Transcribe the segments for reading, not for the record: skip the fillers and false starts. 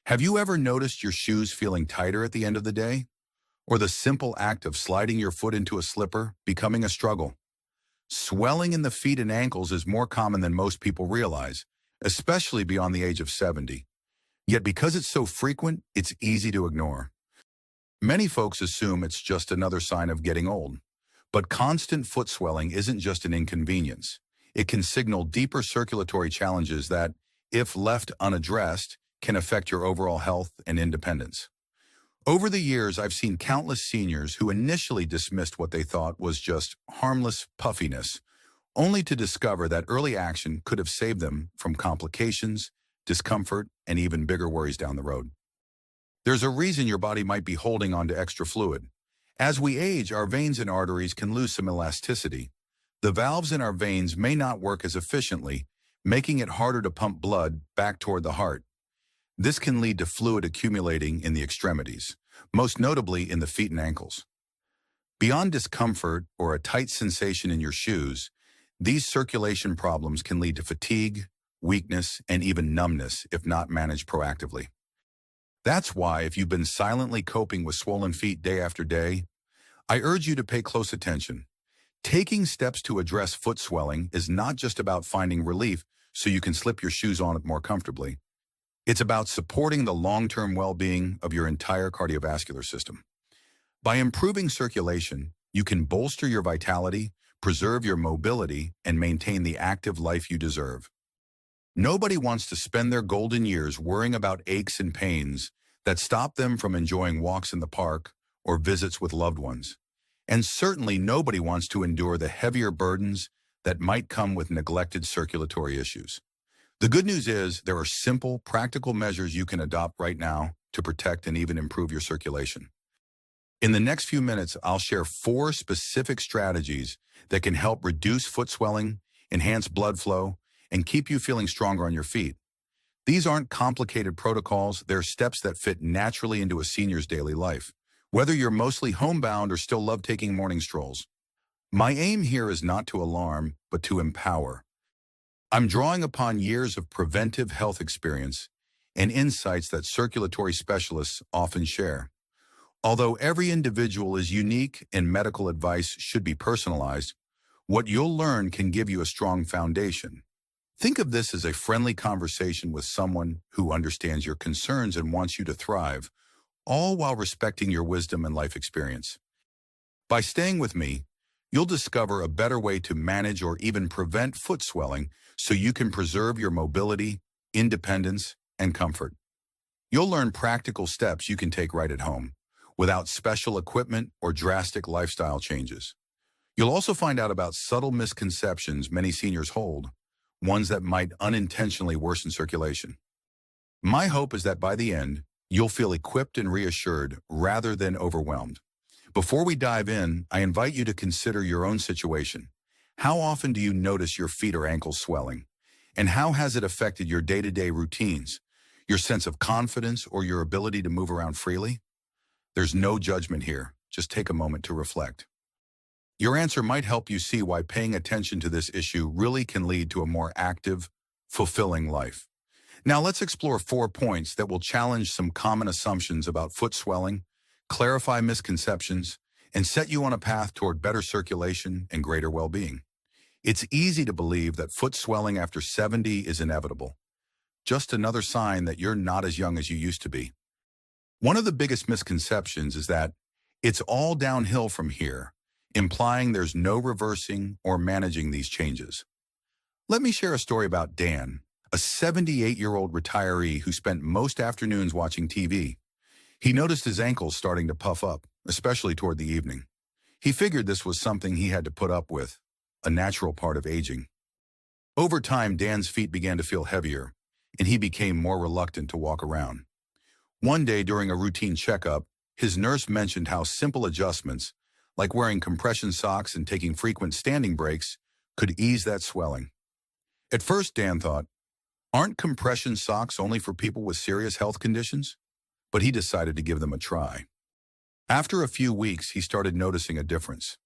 Have you ever noticed your shoes feeling tighter at the end of the day? Or the simple act of sliding your foot into a slipper becoming a struggle? Swelling in the feet and ankles is more common than most people realize, especially beyond the age of 70. Yet because it's so frequent, it's easy to ignore. Many folks assume it's just another sign of getting old. But constant foot swelling isn't just an inconvenience. It can signal deeper circulatory challenges that, if left unaddressed, can affect your overall health and independence. Over the years, I've seen countless seniors who initially dismissed what they thought was just harmless puffiness, only to discover that early action could have saved them from complications, discomfort, and even bigger worries down the road. There's a reason your body might be holding on to extra fluid. As we age, our veins and arteries can lose some elasticity. The valves in our veins may not work as efficiently, making it harder to pump blood back toward the heart. This can lead to fluid accumulating in the extremities, most notably in the feet and ankles. Beyond discomfort or a tight sensation in your shoes, these circulation problems can lead to fatigue, weakness, and even numbness if not managed proactively. That's why, if you've been silently coping with swollen feet day after day, I urge you to pay close attention. Taking steps to address foot swelling is not just about finding relief so you can slip your shoes on it more comfortably. It's about supporting the long-term well-being of your entire cardiovascular system. By improving circulation, you can bolster your vitality, preserve your mobility, and maintain the active life you deserve. Nobody wants to spend their golden years worrying about aches and pains that stop them from enjoying walks in the park or visits with loved ones. And certainly nobody wants to endure the heavier burdens that might come with neglected circulatory issues. The good news is there are simple, practical measures you can adopt right now to protect and even improve your circulation. In the next few minutes, I'll share 4 specific strategies that can help reduce foot swelling, enhance blood flow, and keep you feeling stronger on your feet. These aren't complicated protocols, they're steps that fit naturally into a senior's daily life, whether you're mostly homebound or still love taking morning strolls. My aim here is not to alarm, but to empower. I'm drawing upon years of preventive health experience and insights that circulatory specialists often share. Although every individual is unique and medical advice should be personalized, what you'll learn can give you a strong foundation. Think of this as a friendly conversation with someone who understands your concerns and wants you to thrive, all while respecting your wisdom and life experience. By staying with me, you'll discover a better way to manage or even prevent foot swelling so you can preserve your mobility, independence, and comfort. You'll learn practical steps you can take right at home, without special equipment or drastic lifestyle changes. You'll also find out about subtle misconceptions many seniors hold, ones that might unintentionally worsen circulation. My hope is that by the end, you'll feel equipped and reassured rather than overwhelmed. Before we dive in, I invite you to consider your own situation. How often do you notice your feet or ankles swelling? And how has it affected your day-to-day routines, your sense of confidence, or your ability to move around freely? There's no judgment here. Just take a moment to reflect. Your answer might help you see why paying attention to this issue really can lead to a more active, fulfilling life. Now let's explore 4 points that will challenge some common assumptions about foot swelling, clarify misconceptions, and set you on a path toward better circulation and greater well-being. It's easy to believe that foot swelling after 70 is inevitable, just another sign that you're not as young as you used to be. One of the biggest misconceptions is that it's all downhill from here, implying there's no reversing or managing these changes. Let me share a story about Dan, a 78-year-old retiree who spent most afternoons watching TV. He noticed his ankles starting to puff up, especially toward the evening. He figured this was something he had to put up with, a natural part of aging. Over time, Dan's feet began to feel heavier, and he became more reluctant to walk around. One day during a routine checkup, his nurse mentioned how simple adjustments, like wearing compression socks and taking frequent standing breaks, could ease that swelling. At first, Dan thought, aren't compression socks only for people with serious health conditions? But he decided to give them a try. After a few weeks, he started noticing a difference.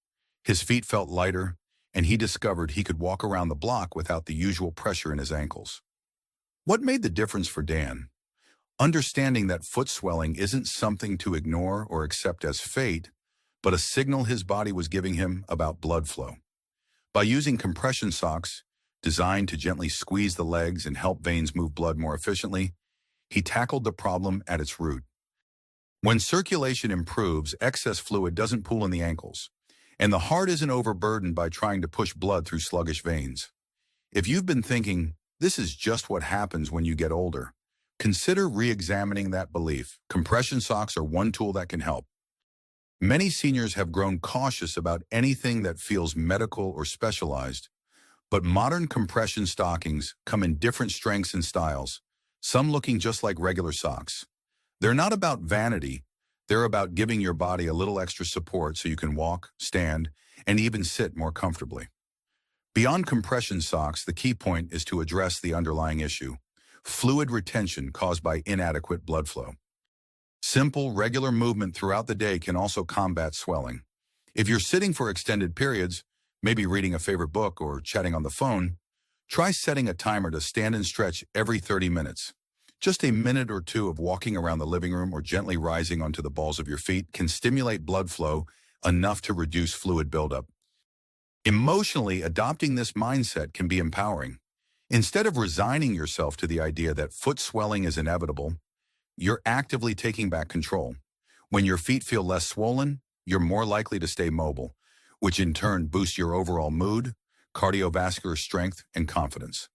His feet felt lighter, and he discovered he could walk around the block without the usual pressure in his ankles. What made the difference for Dan? understanding that foot swelling isn't something to ignore or accept as fate, but a signal his body was giving him about blood flow. By using compression socks, designed to gently squeeze the legs and help veins move blood more efficiently, he tackled the problem at its root. When circulation improves, excess fluid doesn't pool in the ankles, and the heart isn't overburdened by trying to push blood through sluggish veins. If you've been thinking, this is just what happens when you get older, consider re-examining that belief. Compression socks are one tool that can help. Many seniors have grown cautious about anything that feels medical or specialized, but modern compression stockings come in different strengths and styles, some looking just like regular socks. They're not about vanity, they're about giving your body a little extra support so you can walk, stand, and even sit more comfortably. Beyond compression socks, the key point is to address the underlying issue: fluid retention caused by inadequate blood flow. Simple, regular movement throughout the day can also combat swelling. If you're sitting for extended periods, maybe reading a favorite book or chatting on the phone, try setting a timer to stand and stretch every 30 minutes. Just a minute or two of walking around the living room or gently rising onto the balls of your feet can stimulate blood flow enough to reduce fluid buildup. Emotionally, adopting this mindset can be empowering. Instead of resigning yourself to the idea that foot swelling is inevitable, you're actively taking back control. When your feet feel less swollen, you're more likely to stay mobile, which in turn boosts your overall mood, cardiovascular strength, and confidence.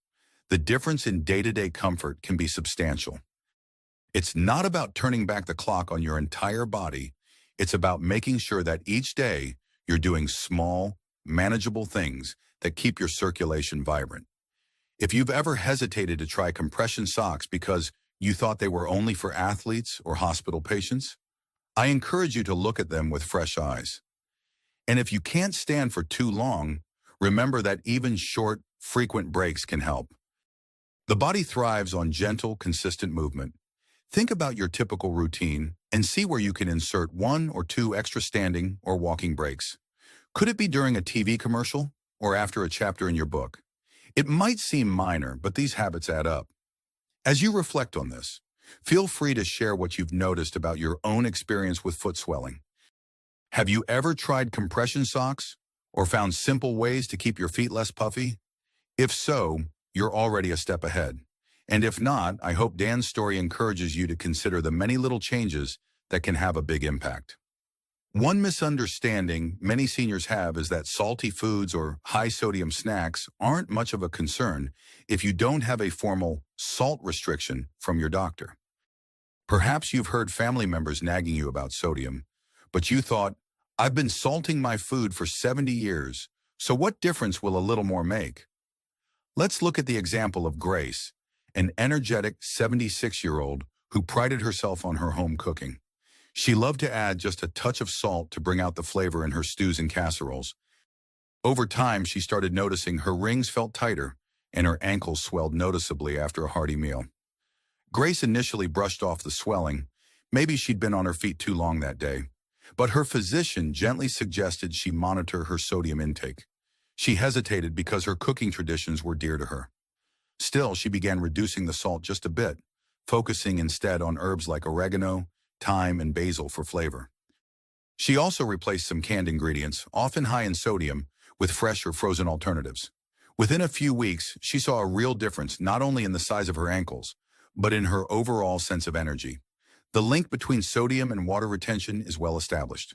The difference in day-to-day comfort can be substantial. It's not about turning back the clock on your entire body. It's about making sure that each day you're doing small, manageable things that keep your circulation vibrant. If you've ever hesitated to try compression socks because you thought they were only for athletes or hospital patients, I encourage you to look at them with fresh eyes. And if you can't stand for too long, remember that even short, frequent breaks can help. The body thrives on gentle, consistent movement. Think about your typical routine and see where you can insert 1 or 2 extra standing or walking breaks. Could it be during a TV commercial or after a chapter in your book? It might seem minor, but these habits add up. As you reflect on this, feel free to share what you've noticed about your own experience with foot swelling. Have you ever tried compression socks or found simple ways to keep your feet less puffy? If so, you're already a step ahead. And if not, I hope Dan's story encourages you to consider the many little changes that can have a big impact. One misunderstanding many seniors have is that salty foods or high-sodium snacks aren't much of a concern if you don't have a formal salt restriction from your doctor. Perhaps you've heard family members nagging you about sodium, but you thought, I've been salting my food for 70 years, so what difference will a little more make? Let's look at the example of Grace, an energetic 76-year-old who prided herself on her home cooking. She loved to add just a touch of salt to bring out the flavor in her stews and casseroles. Over time, she started noticing her rings felt tighter and her ankles swelled noticeably after a hearty meal. Grace initially brushed off the swelling. Maybe she'd been on her feet too long that day. But her physician gently suggested she monitor her sodium intake. She hesitated because her cooking traditions were dear to her. Still, she began reducing the salt just a bit, focusing instead on herbs like oregano, thyme, and basil for flavor. She also replaced some canned ingredients, often high in sodium, with fresh or frozen alternatives. Within a few weeks, she saw a real difference not only in the size of her ankles, but in her overall sense of energy. The link between sodium and water retention is well established.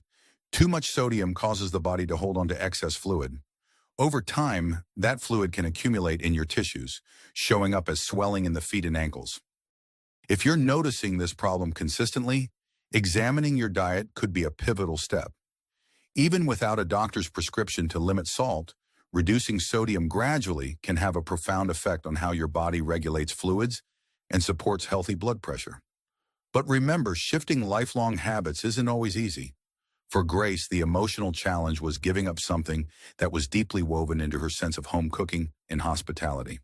Too much sodium causes the body to hold on to excess fluid. Over time, that fluid can accumulate in your tissues, showing up as swelling in the feet and ankles. If you're noticing this problem consistently, examining your diet could be a pivotal step. Even without a doctor's prescription to limit salt, reducing sodium gradually can have a profound effect on how your body regulates fluids and supports healthy blood pressure. But remember, shifting lifelong habits isn't always easy. For Grace, the emotional challenge was giving up something that was deeply woven into her sense of home cooking and hospitality.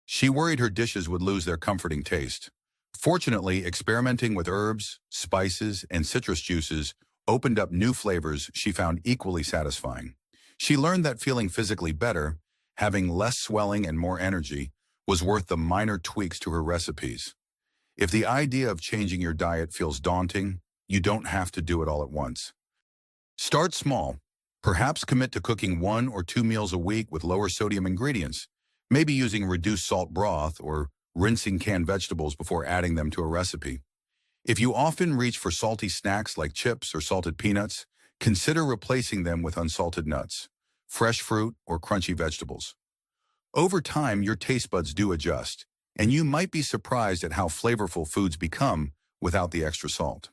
She worried her dishes would lose their comforting taste. Fortunately, experimenting with herbs, spices, and citrus juices opened up new flavors she found equally satisfying. She learned that feeling physically better, having less swelling and more energy, was worth the minor tweaks to her recipes. If the idea of changing your diet feels daunting, you don't have to do it all at once. Start small. Perhaps commit to cooking 1 or 2 meals a week with lower sodium ingredients, maybe using reduced salt broth or rinsing canned vegetables before adding them to a recipe. If you often reach for salty snacks like chips or salted peanuts, consider replacing them with unsalted nuts, fresh fruit, or crunchy vegetables. Over time, your taste buds do adjust, and you might be surprised at how flavorful foods become without the extra salt.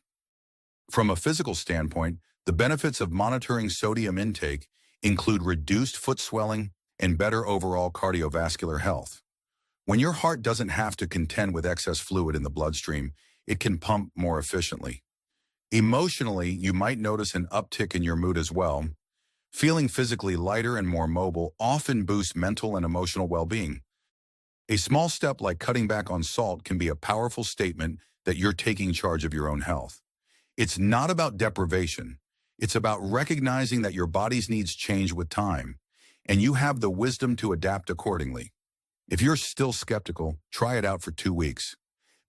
From a physical standpoint, the benefits of monitoring sodium intake include reduced foot swelling and better overall cardiovascular health. When your heart doesn't have to contend with excess fluid in the bloodstream, it can pump more efficiently. Emotionally, you might notice an uptick in your mood as well. Feeling physically lighter and more mobile often boosts mental and emotional well-being. A small step like cutting back on salt can be a powerful statement that you're taking charge of your own health. It's not about deprivation. It's about recognizing that your body's needs change with time, and you have the wisdom to adapt accordingly. If you're still skeptical, try it out for 2 weeks.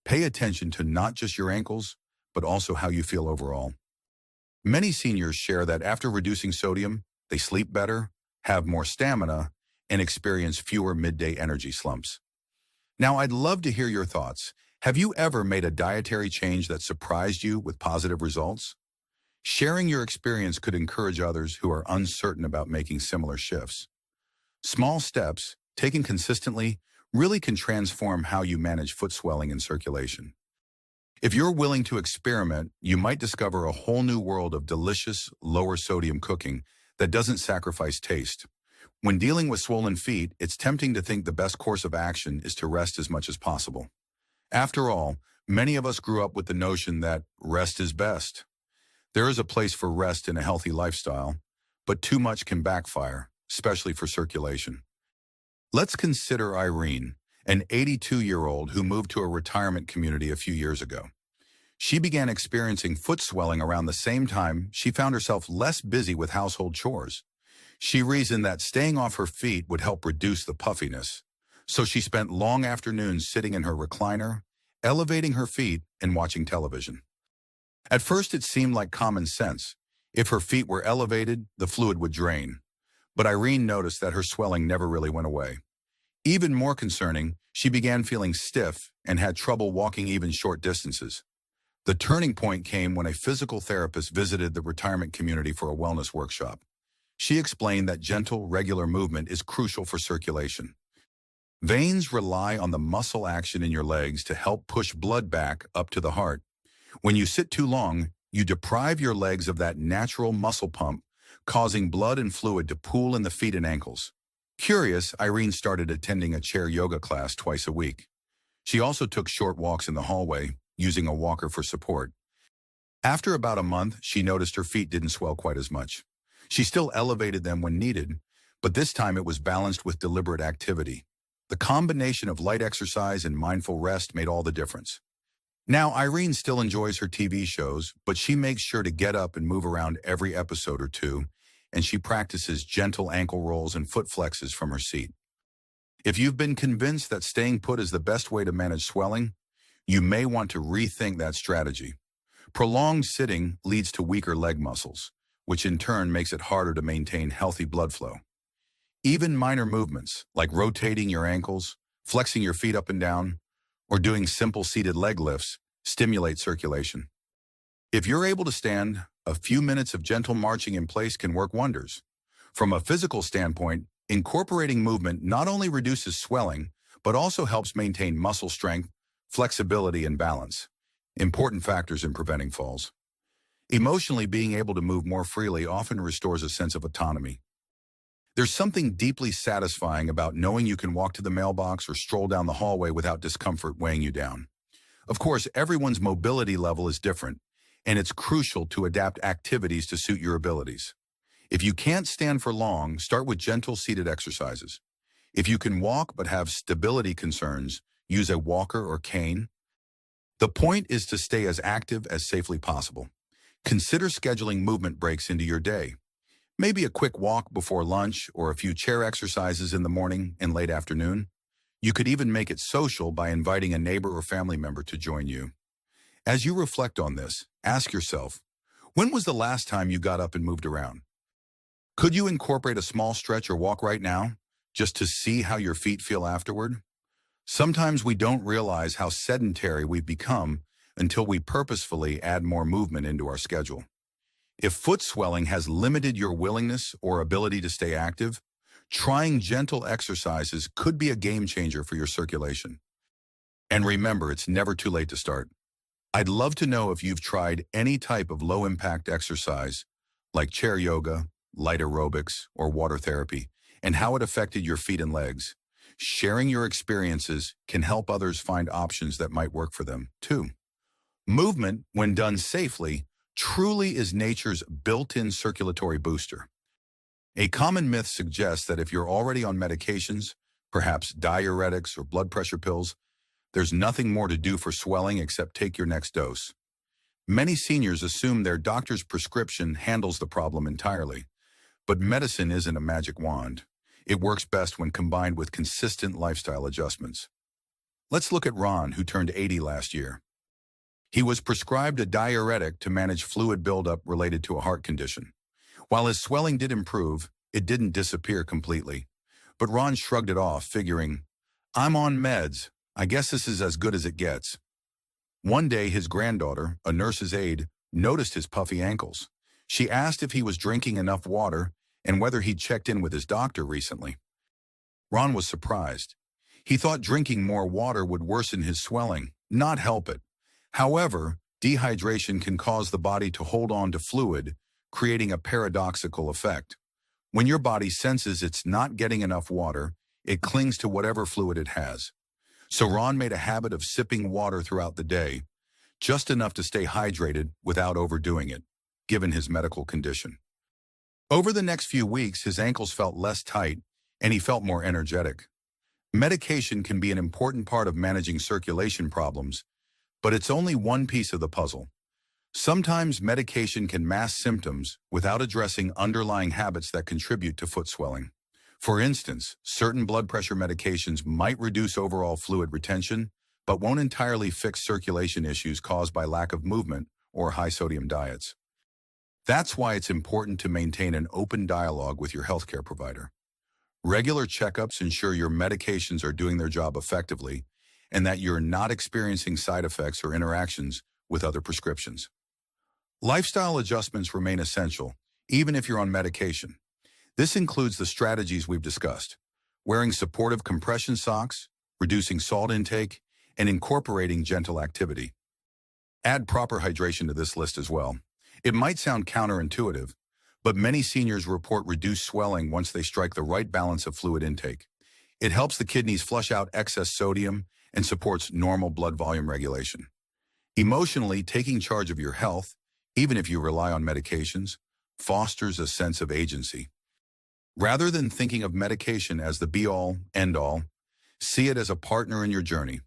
Pay attention to not just your ankles, but also how you feel overall. Many seniors share that after reducing sodium, they sleep better, have more stamina, and experience fewer midday energy slumps. Now, I'd love to hear your thoughts. Have you ever made a dietary change that surprised you with positive results? Sharing your experience could encourage others who are uncertain about making similar shifts. Small steps, taken consistently, really can transform how you manage foot swelling and circulation. If you're willing to experiment, you might discover a whole new world of delicious, lower sodium cooking that doesn't sacrifice taste. When dealing with swollen feet, it's tempting to think the best course of action is to rest as much as possible. After all, many of us grew up with the notion that rest is best. There is a place for rest in a healthy lifestyle, but too much can backfire, especially for circulation. Let's consider Irene, an 82-year-old who moved to a retirement community a few years ago. She began experiencing foot swelling around the same time she found herself less busy with household chores. She reasoned that staying off her feet would help reduce the puffiness, so she spent long afternoons sitting in her recliner, elevating her feet, and watching television. At first, it seemed like common sense. If her feet were elevated, the fluid would drain. But Irene noticed that her swelling never really went away. Even more concerning, she began feeling stiff and had trouble walking even short distances. The turning point came when a physical therapist visited the retirement community for a wellness workshop. She explained that gentle, regular movement is crucial for circulation. Veins rely on the muscle action in your legs to help push blood back up to the heart. When you sit too long, you deprive your legs of that natural muscle pump, causing blood and fluid to pool in the feet and ankles. Curious, Irene started attending a chair yoga class twice a week. She also took short walks in the hallway, using a walker for support. After about a month, she noticed her feet didn't swell quite as much. She still elevated them when needed, but this time it was balanced with deliberate activity. The combination of light exercise and mindful rest made all the difference. Now, Irene still enjoys her TV shows, but she makes sure to get up and move around every episode or two, and she practices gentle ankle rolls and foot flexes from her seat. If you've been convinced that staying put is the best way to manage swelling, you may want to rethink that strategy. Prolonged sitting leads to weaker leg muscles, which in turn makes it harder to maintain healthy blood flow. Even minor movements, like rotating your ankles, flexing your feet up and down, or doing simple seated leg lifts, stimulate circulation. If you're able to stand, a few minutes of gentle marching in place can work wonders. From a physical standpoint, incorporating movement not only reduces swelling, but also helps maintain muscle strength, flexibility, and balance, important factors in preventing falls. Emotionally, being able to move more freely often restores a sense of autonomy. There's something deeply satisfying about knowing you can walk to the mailbox or stroll down the hallway without discomfort weighing you down. Of course, everyone's mobility level is different, and it's crucial to adapt activities to suit your abilities. If you can't stand for long, start with gentle seated exercises. If you can walk but have stability concerns, use a walker or cane. The point is to stay as active as safely possible. Consider scheduling movement breaks into your day. Maybe a quick walk before lunch or a few chair exercises in the morning and late afternoon. You could even make it social by inviting a neighbor or family member to join you. As you reflect on this, ask yourself, when was the last time you got up and moved around? Could you incorporate a small stretch or walk right now, just to see how your feet feel afterward? Sometimes we don't realize how sedentary we've become until we purposefully add more movement into our schedule. If foot swelling has limited your willingness or ability to stay active, trying gentle exercises could be a game changer for your circulation. And remember, it's never too late to start. I'd love to know if you've tried any type of low-impact exercise, like chair yoga, light aerobics, or water therapy, and how it affected your feet and legs. Sharing your experiences can help others find options that might work for them, too. Movement, when done safely, truly is nature's built-in circulatory booster. A common myth suggests that if you're already on medications, perhaps diuretics or blood pressure pills, there's nothing more to do for swelling except take your next dose. Many seniors assume their doctor's prescription handles the problem entirely, but medicine isn't a magic wand. It works best when combined with consistent lifestyle adjustments. Let's look at Ron, who turned 80 last year. He was prescribed a diuretic to manage fluid buildup related to a heart condition. While his swelling did improve, it didn't disappear completely. But Ron shrugged it off, figuring, "I'm on meds. I guess this is as good as it gets." One day, his granddaughter, a nurse's aide, noticed his puffy ankles. She asked if he was drinking enough water and whether he'd checked in with his doctor recently. Ron was surprised. He thought drinking more water would worsen his swelling, not help it. However, dehydration can cause the body to hold on to fluid, creating a paradoxical effect. When your body senses it's not getting enough water, it clings to whatever fluid it has. So Ron made a habit of sipping water throughout the day, just enough to stay hydrated without overdoing it, given his medical condition. Over the next few weeks, his ankles felt less tight and he felt more energetic. Medication can be an important part of managing circulation problems, but it's only one piece of the puzzle. Sometimes medication can mask symptoms without addressing underlying habits that contribute to foot swelling. For instance, certain blood pressure medications might reduce overall fluid retention, but won't entirely fix circulation issues caused by lack of movement or high-sodium diets. That's why it's important to maintain an open dialogue with your healthcare provider. Regular checkups ensure your medications are doing their job effectively and that you're not experiencing side effects or interactions with other prescriptions. Lifestyle adjustments remain essential, even if you're on medication. This includes the strategies we've discussed: wearing supportive compression socks, reducing salt intake, and incorporating gentle activity. Add proper hydration to this list as well. It might sound counterintuitive, but many seniors report reduced swelling once they strike the right balance of fluid intake. It helps the kidneys flush out excess sodium and supports normal blood volume regulation. Emotionally, taking charge of your health, even if you rely on medications, fosters a sense of agency. Rather than thinking of medication as the be-all, end-all, see it as a partner in your journey.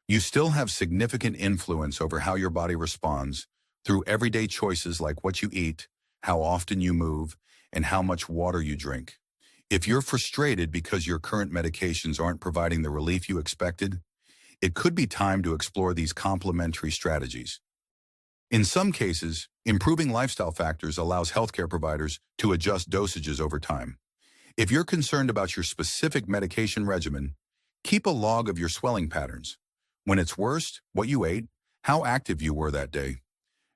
You still have significant influence over how your body responds through everyday choices like what you eat, how often you move, and how much water you drink. If you're frustrated because your current medications aren't providing the relief you expected, it could be time to explore these complementary strategies. In some cases, improving lifestyle factors allows healthcare providers to adjust dosages over time. If you're concerned about your specific medication regimen, keep a log of your swelling patterns. When it's worst, what you ate, how active you were that day.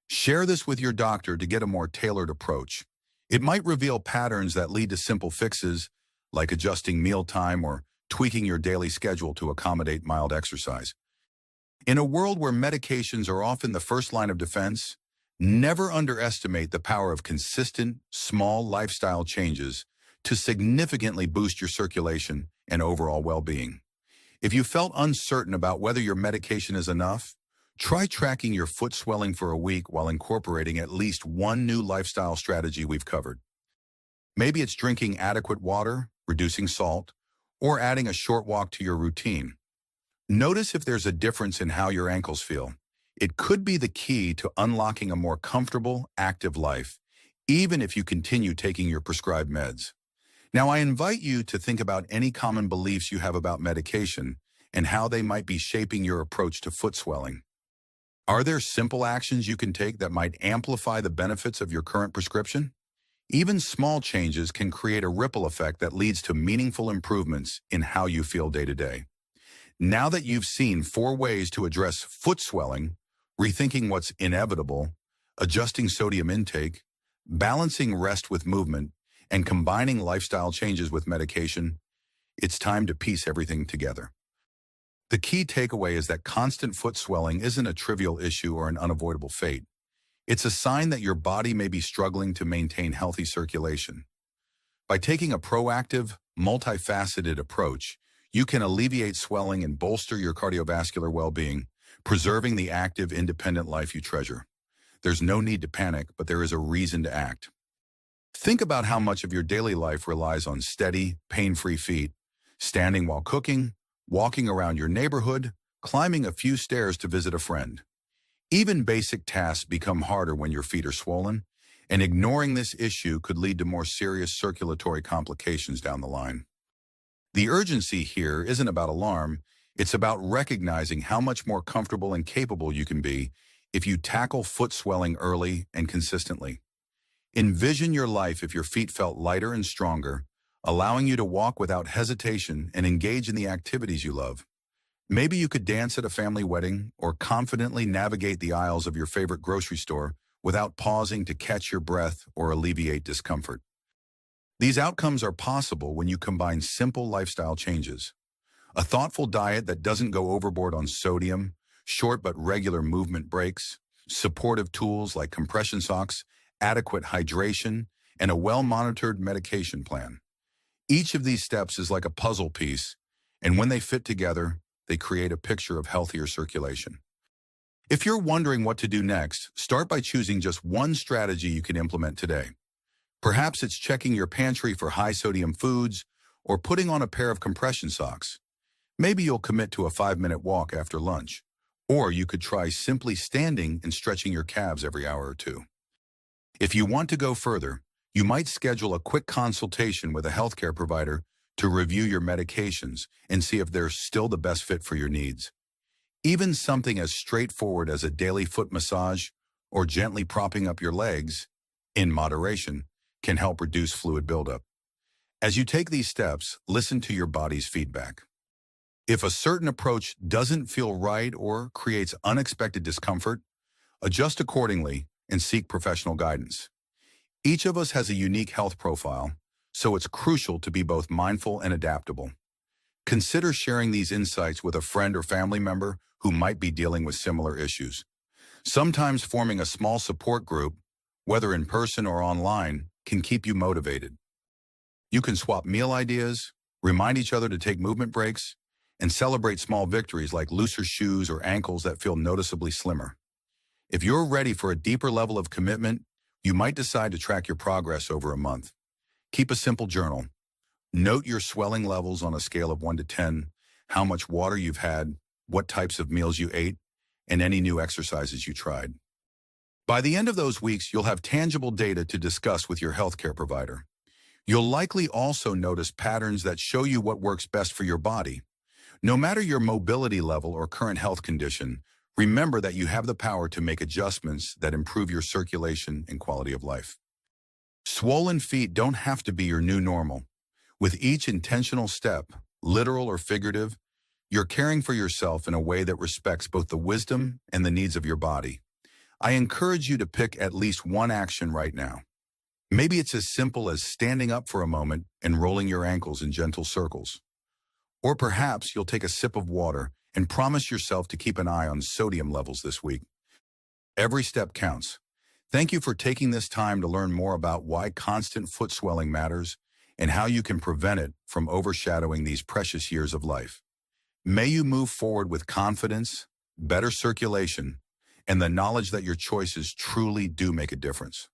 Share this with your doctor to get a more tailored approach. It might reveal patterns that lead to simple fixes, like adjusting mealtime or tweaking your daily schedule to accommodate mild exercise. In a world where medications are often the first line of defense, never underestimate the power of consistent, small lifestyle changes to significantly boost your circulation and overall well-being. If you felt uncertain about whether your medication is enough, try tracking your foot swelling for a week while incorporating at least one new lifestyle strategy we've covered. Maybe it's drinking adequate water, reducing salt, or adding a short walk to your routine. Notice if there's a difference in how your ankles feel. It could be the key to unlocking a more comfortable, active life, even if you continue taking your prescribed meds. Now, I invite you to think about any common beliefs you have about medication and how they might be shaping your approach to foot swelling. Are there simple actions you can take that might amplify the benefits of your current prescription? Even small changes can create a ripple effect that leads to meaningful improvements in how you feel day to day. Now that you've seen 4 ways to address foot swelling, rethinking what's inevitable, adjusting sodium intake, balancing rest with movement, and combining lifestyle changes with medication, it's time to piece everything together. The key takeaway is that constant foot swelling isn't a trivial issue or an unavoidable fate. It's a sign that your body may be struggling to maintain healthy circulation. By taking a proactive, multifaceted approach, you can alleviate swelling and bolster your cardiovascular well-being, preserving the active, independent life you treasure. There's no need to panic, but there is a reason to act. Think about how much of your daily life relies on steady, pain-free feet, standing while cooking, walking around your neighborhood, climbing a few stairs to visit a friend. Even basic tasks become harder when your feet are swollen, and ignoring this issue could lead to more serious circulatory complications down the line. The urgency here isn't about alarm, it's about recognizing how much more comfortable and capable you can be if you tackle foot swelling early and consistently. Envision your life if your feet felt lighter and stronger, allowing you to walk without hesitation and engage in the activities you love. Maybe you could dance at a family wedding or confidently navigate the aisles of your favorite grocery store without pausing to catch your breath or alleviate discomfort. These outcomes are possible when you combine simple lifestyle changes. A thoughtful diet that doesn't go overboard on sodium, short but regular movement breaks, supportive tools like compression socks, adequate hydration, and a well-monitored medication plan. Each of these steps is like a puzzle piece, and when they fit together, they create a picture of healthier circulation. If you're wondering what to do next, start by choosing just one strategy you can implement today. Perhaps it's checking your pantry for high-sodium foods or putting on a pair of compression socks. Maybe you'll commit to a 5-minute walk after lunch, or you could try simply standing and stretching your calves every hour or 2. If you want to go further, you might schedule a quick consultation with a healthcare provider to review your medications and see if they're still the best fit for your needs. Even something as straightforward as a daily foot massage or gently propping up your legs, in moderation, can help reduce fluid buildup. As you take these steps, listen to your body's feedback. If a certain approach doesn't feel right or creates unexpected discomfort, adjust accordingly and seek professional guidance. Each of us has a unique health profile, so it's crucial to be both mindful and adaptable. Consider sharing these insights with a friend or family member who might be dealing with similar issues. Sometimes forming a small support group, whether in person or online, can keep you motivated. You can swap meal ideas, remind each other to take movement breaks, and celebrate small victories like looser shoes or ankles that feel noticeably slimmer. If you're ready for a deeper level of commitment, you might decide to track your progress over a month. Keep a simple journal. Note your swelling levels on a scale of 1 to 10, how much water you've had, what types of meals you ate, and any new exercises you tried. By the end of those weeks, you'll have tangible data to discuss with your healthcare provider. You'll likely also notice patterns that show you what works best for your body. No matter your mobility level or current health condition, remember that you have the power to make adjustments that improve your circulation and quality of life. Swollen feet don't have to be your new normal. With each intentional step, literal or figurative, you're caring for yourself in a way that respects both the wisdom and the needs of your body. I encourage you to pick at least one action right now. Maybe it's as simple as standing up for a moment and rolling your ankles in gentle circles. Or perhaps you'll take a sip of water and promise yourself to keep an eye on sodium levels this week. Every step counts. Thank you for taking this time to learn more about why constant foot swelling matters and how you can prevent it from overshadowing these precious years of life. May you move forward with confidence, better circulation, and the knowledge that your choices truly do make a difference.